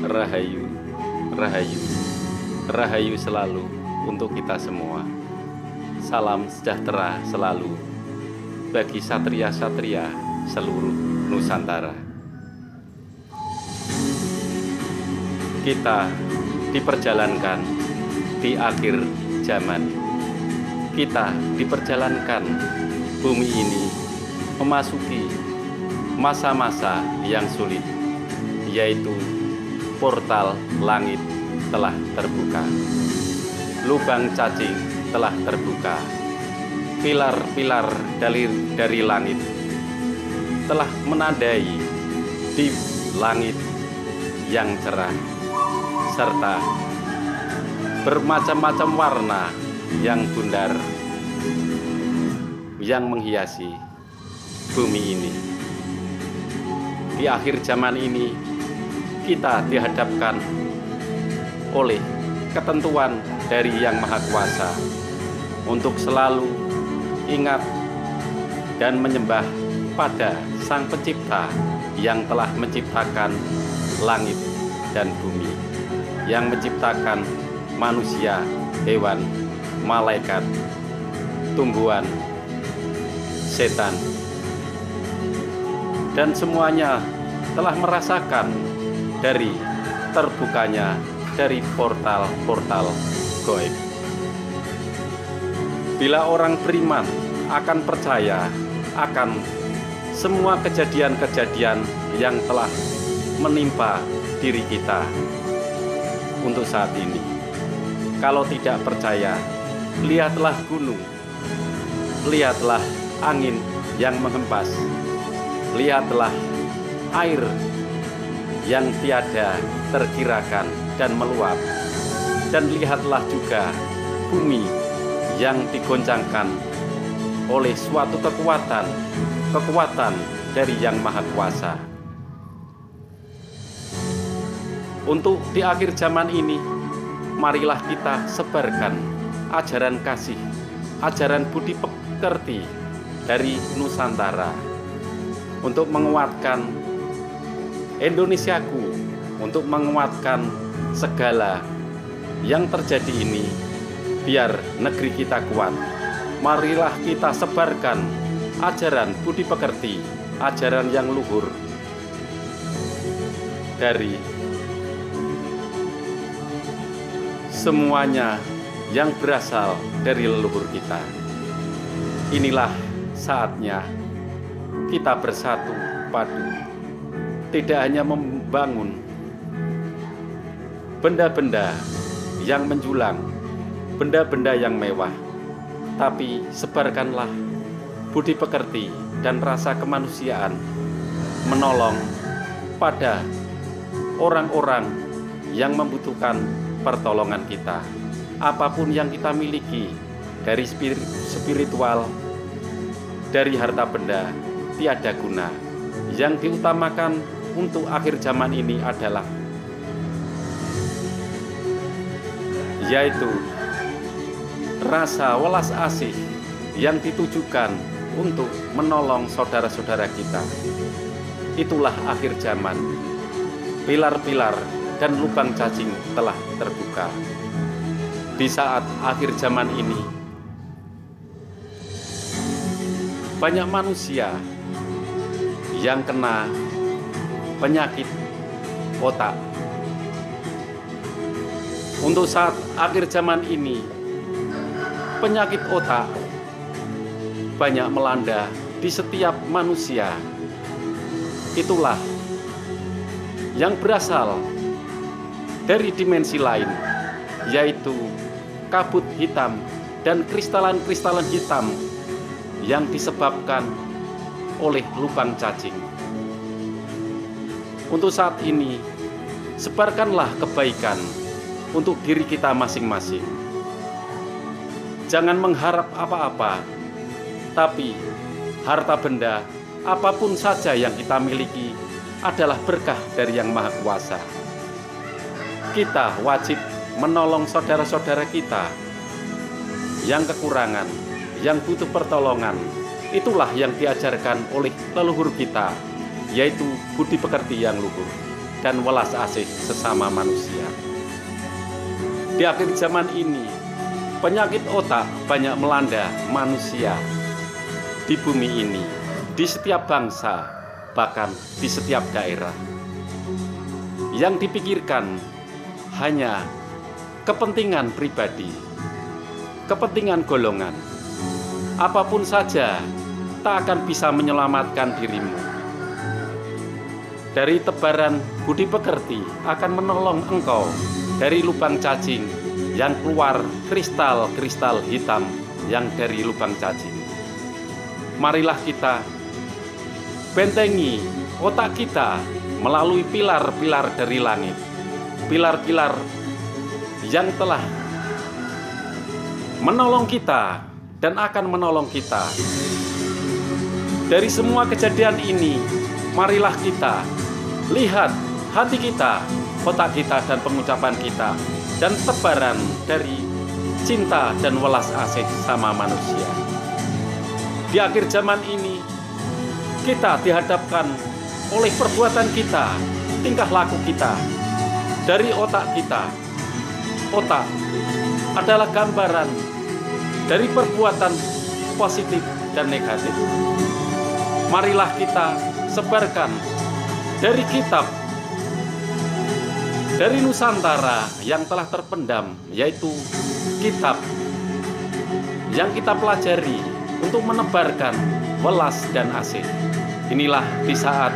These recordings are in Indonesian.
Rahayu, rahayu, rahayu selalu untuk kita semua. Salam sejahtera selalu bagi satria-satria seluruh Nusantara. Kita diperjalankan di akhir zaman. Kita diperjalankan bumi ini memasuki masa-masa yang sulit, yaitu portal langit telah terbuka, lubang cacing telah terbuka, pilar-pilar dari langit telah menandai di langit yang cerah, serta bermacam-macam warna yang bundar yang menghiasi bumi ini. Di akhir zaman ini, kita dihadapkan oleh ketentuan dari Yang Maha Kuasa untuk selalu ingat dan menyembah pada Sang Pencipta yang telah menciptakan langit dan bumi, yang menciptakan manusia, hewan, malaikat, tumbuhan, setan, dan semuanya telah merasakan dari terbukanya dari portal-portal gaib. Bila orang beriman akan percaya akan semua kejadian-kejadian yang telah menimpa diri kita untuk saat ini. Kalau tidak percaya, lihatlah gunung, lihatlah angin yang menghempas, lihatlah air yang tiada terkirakan dan meluap, dan lihatlah juga bumi yang digoncangkan oleh suatu kekuatan dari Yang Maha Kuasa. Untuk di akhir zaman ini, marilah kita sebarkan ajaran kasih, ajaran budi pekerti dari Nusantara untuk menguatkan Indonesiaku, untuk menguatkan segala yang terjadi ini, biar negeri kita kuat. Marilah kita sebarkan ajaran budi pekerti, ajaran yang luhur dari semuanya yang berasal dari leluhur kita. Inilah saatnya kita bersatu padu, tidak hanya membangun benda-benda yang menjulang, benda-benda yang mewah, tapi sebarkanlah budi pekerti dan rasa kemanusiaan, menolong pada orang-orang yang membutuhkan pertolongan kita. Apapun yang kita miliki, dari spiritual, dari harta benda, tiada guna. Yang diutamakan untuk akhir zaman ini adalah yaitu rasa welas asih yang ditujukan untuk menolong saudara-saudara kita. Itulah akhir zaman. Pilar-pilar dan lubang cacing telah terbuka. Di saat akhir zaman ini, banyak manusia yang kena penyakit otak. Untuk saat akhir zaman ini, penyakit otak banyak melanda di setiap manusia. Itulah yang berasal dari dimensi lain, yaitu kabut hitam dan kristalan-kristalan hitam yang disebabkan oleh lubang cacing. Untuk saat ini, sebarkanlah kebaikan untuk diri kita masing-masing. Jangan mengharap apa-apa, tapi harta benda, apapun saja yang kita miliki adalah berkah dari Yang Maha Kuasa. Kita wajib menolong saudara-saudara kita yang kekurangan, yang butuh pertolongan. Itulah yang diajarkan oleh leluhur kita, yaitu budi pekerti yang luhur. dan welas asih sesama manusia. Di akhir zaman ini, penyakit otak banyak melanda manusia di bumi ini, di setiap bangsa, bahkan di setiap daerah. Yang dipikirkan hanya kepentingan pribadi, kepentingan golongan. Apapun saja tak akan bisa menyelamatkan dirimu. Dari tebaran budi pekerti akan menolong engkau dari lubang cacing yang keluar kristal-kristal hitam yang dari lubang cacing. Marilah kita bentengi otak kita melalui pilar-pilar dari langit. Pilar-pilar yang telah menolong kita dan akan menolong kita. Dari semua kejadian ini, marilah kita lihat hati kita, otak kita, dan pengucapan kita, dan tebaran dari cinta dan welas asih sama manusia. Di akhir zaman ini, kita dihadapkan oleh perbuatan kita, tingkah laku kita, dari otak kita. Otak adalah gambaran dari perbuatan positif dan negatif. Marilah kita sebarkan dari kitab dari Nusantara yang telah terpendam, yaitu kitab yang kita pelajari untuk menebarkan welas dan asih. Inilah di saat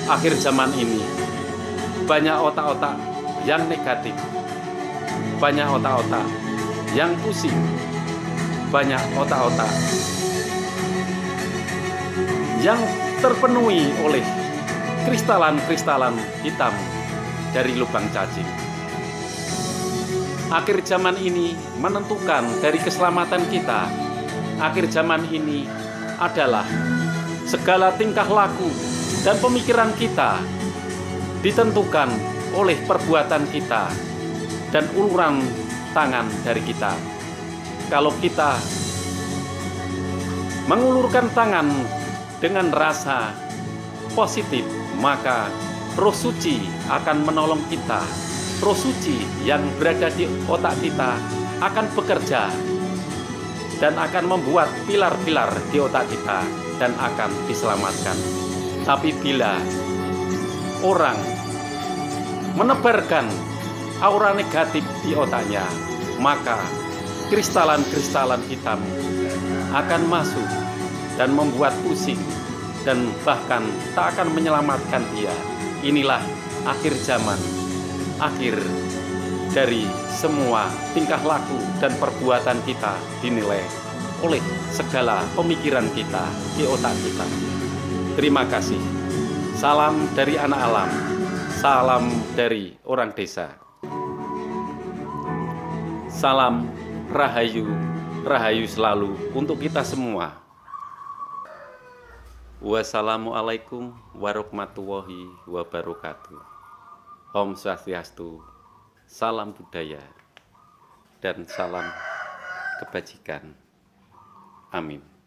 akhir zaman ini, banyak otak-otak yang negatif, banyak otak-otak yang pusing, banyak otak-otak yang terpenuhi oleh kristalan-kristalan hitam dari lubang cacing. Akhir zaman ini menentukan dari keselamatan kita. Akhir zaman ini adalah segala tingkah laku dan pemikiran kita ditentukan oleh perbuatan kita dan uluran tangan dari kita. Kalau kita mengulurkan tangan dengan rasa positif, maka Roh Suci akan menolong kita. Roh Suci yang berada di otak kita akan bekerja dan akan membuat pilar-pilar di otak kita dan akan diselamatkan. Tapi bila orang menebarkan aura negatif di otaknya, maka kristalan-kristalan hitam akan masuk dan membuat pusing dan bahkan tak akan menyelamatkan dia. Inilah akhir zaman, akhir dari semua tingkah laku dan perbuatan kita dinilai oleh segala pemikiran kita di otak kita. Terima kasih. Salam dari anak alam, salam dari orang desa. Salam rahayu, rahayu selalu untuk kita semua. Wassalamualaikum warahmatullahi wabarakatuh. Om Swastiastu, salam budaya, dan salam kebajikan. Amin.